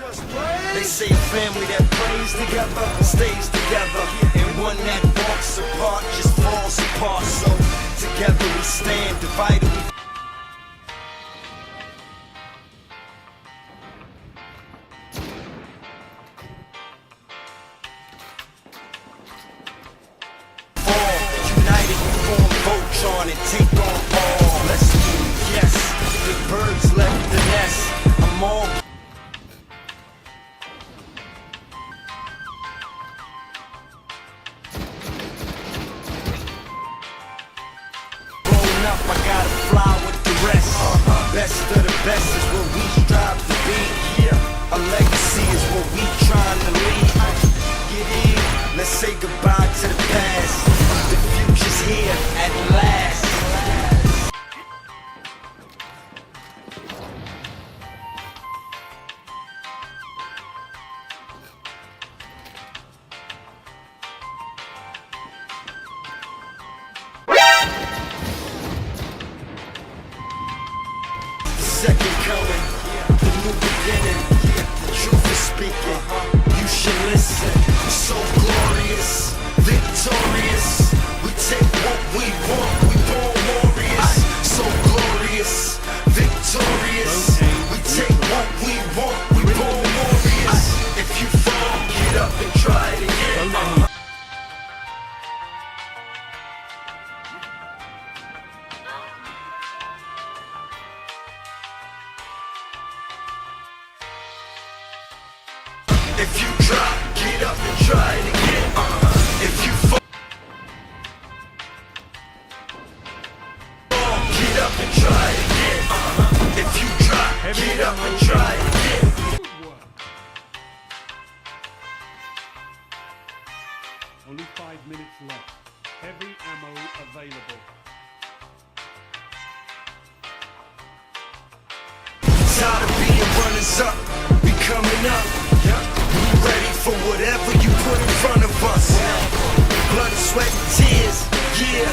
They say a family that plays together stays together, and one that walks apart just falls apart. So together we stand, divided we on and take on all. Let's move, yes. The birds left the nest. I'm all grown up, I gotta fly with the rest. Best of the best is what we strive to be. Yeah, a legacy is what we trying to leave. Get in, let's say goodbye to the past. The future's here at last. Second coming, the new beginning, the truth is speaking, you should listen. So glorious, victorious, we take what we want, we born warriors. So glorious, victorious, we take what we want, we born warriors. If you fall, get up and try it again. If you drop, get up and try it again. If you fall, get up and try it again. If you drop, get up and try it again. Only 5 minutes left. Heavy ammo available. Tired of being runners up, we coming up. We ready for whatever you put in front of us. Blood, sweat, and tears, yeah.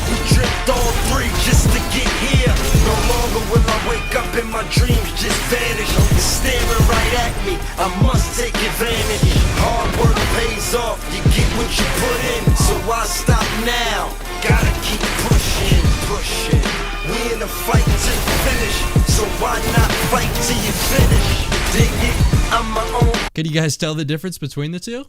We dripped all three just to get here. No longer will I wake up and my dreams just vanish. You're staring right at me, I must take advantage. Hard work pays off, you get what you put in. So why stop now? Gotta keep pushing, pushing. We in a fight to the finish, so why not fight till you finish? Dig it, I'm my own. Can you guys tell the difference between the two?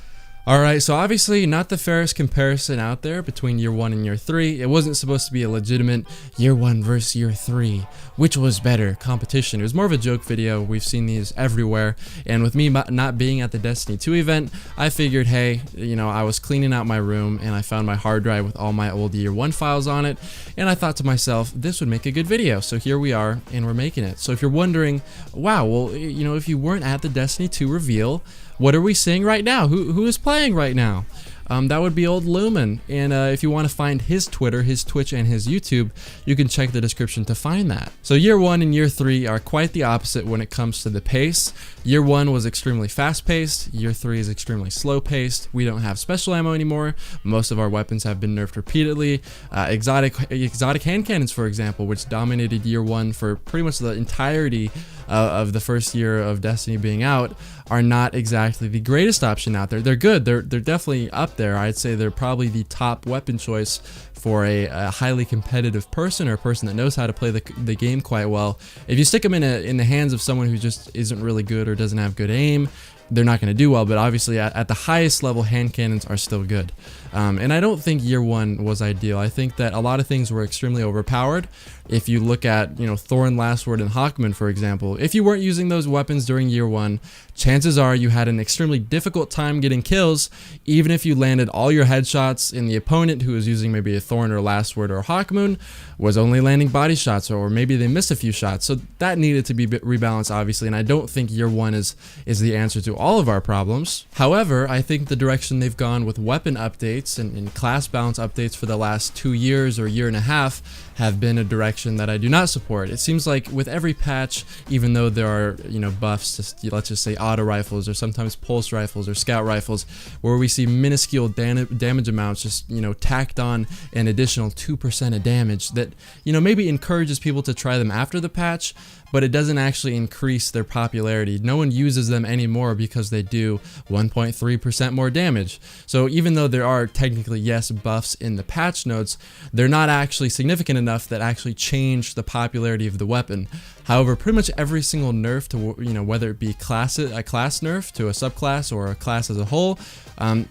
Alright, so obviously not the fairest comparison out there between year 1 and year 3. It wasn't supposed to be a legitimate year 1 versus year 3, which was better competition. It was more of a joke video. We've seen these everywhere, and with me not being at the Destiny 2 event, I figured, hey, you know, I was cleaning out my room and I found my hard drive with all my old year 1 files on it, and I thought to myself, this would make a good video. So here we are, and we're making it. So if you're wondering, wow, well, you know, if you weren't at the Destiny 2 reveal, what are we seeing right now? Who is playing right now? That would be old Lumen, and if you want to find his Twitter, his Twitch, and his YouTube, you can check the description to find that. So year 1 and year 3 are quite the opposite when it comes to the pace. Year 1 was extremely fast-paced, year 3 is extremely slow-paced. We don't have special ammo anymore. Most of our weapons have been nerfed repeatedly. Exotic hand cannons, for example, which dominated year 1 for pretty much the entirety of the first year of Destiny being out, are not exactly the greatest option out there. They're good. They're definitely up there. I'd say they're probably the top weapon choice for a highly competitive person, or a person that knows how to play the game quite well. If you stick them in the hands of someone who just isn't really good or doesn't have good aim, they're not going to do well. But obviously at the highest level, hand cannons are still good. And I don't think year 1 was ideal. I think that a lot of things were extremely overpowered. If you look at, you know, Thorn, Lastword, and Hawkman, for example, if you weren't using those weapons during year 1, chances are you had an extremely difficult time getting kills, even if you landed all your headshots, and the opponent who was using maybe a Thorn or Lastword or Hawkmoon was only landing body shots, or maybe they missed a few shots. So that needed to be rebalanced, obviously, and I don't think year 1 is the answer to all of our problems. However, I think the direction they've gone with weapon updates and class balance updates for the last 2 years or year and a half have been a direction that I do not support. It seems like with every patch, even though there are, you know, buffs to, let's just say, auto rifles or sometimes pulse rifles or scout rifles, where we see minuscule damage amounts just, you know, tacked on an additional 2% of damage that, you know, maybe encourages people to try them after the patch, but it doesn't actually increase their popularity. No one uses them anymore because they do 1.3% more damage. So even though there are technically, yes, buffs in the patch notes, they're not actually significant enough that actually change the popularity of the weapon. However, pretty much every single nerf to, you know, whether it be a class nerf to a subclass or a class as a whole,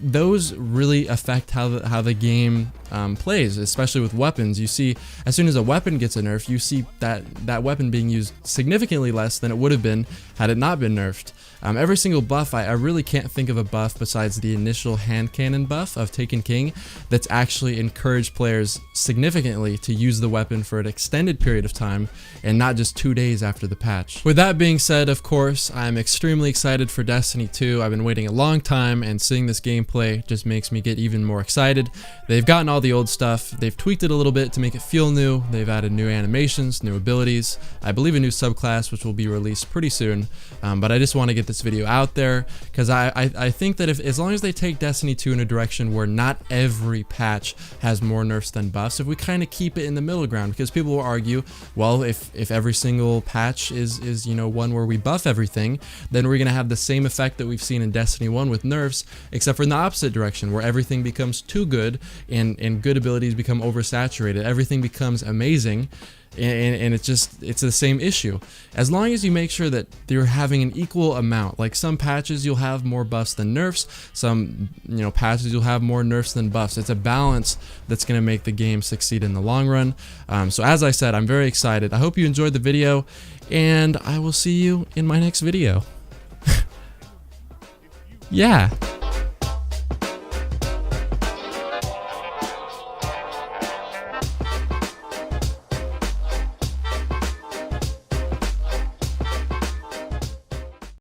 those really affect how the game plays, especially with weapons. You see, as soon as a weapon gets a nerf, you see that weapon being used significantly less than it would have been had it not been nerfed. Every single buff, I really can't think of a buff besides the initial hand cannon buff of Taken King that's actually encouraged players significantly to use the weapon for an extended period of time and not just 2 days after the patch. With that being said, of course, I'm extremely excited for Destiny 2. I've been waiting a long time, and seeing this gameplay just makes me get even more excited. They've gotten all the old stuff, they've tweaked it a little bit to make it feel new, they've added new animations, new abilities, I believe a new subclass which will be released pretty soon, but I just want to get this video out there because I think that as long as they take Destiny 2 in a direction where not every patch has more nerfs than buffs, if we kind of keep it in the middle ground, because people will argue, well, if every single patch is you know, one where we buff everything, then we're gonna have the same effect that we've seen in Destiny 1 with nerfs, except for in the opposite direction where everything becomes too good and good abilities become oversaturated, everything becomes amazing. And it's the same issue. As long as you make sure that you're having an equal amount, like some patches you'll have more buffs than nerfs, some, you know, patches you'll have more nerfs than buffs. It's a balance that's going to make the game succeed in the long run. So as I said, I'm very excited. I hope you enjoyed the video, and I will see you in my next video. Yeah.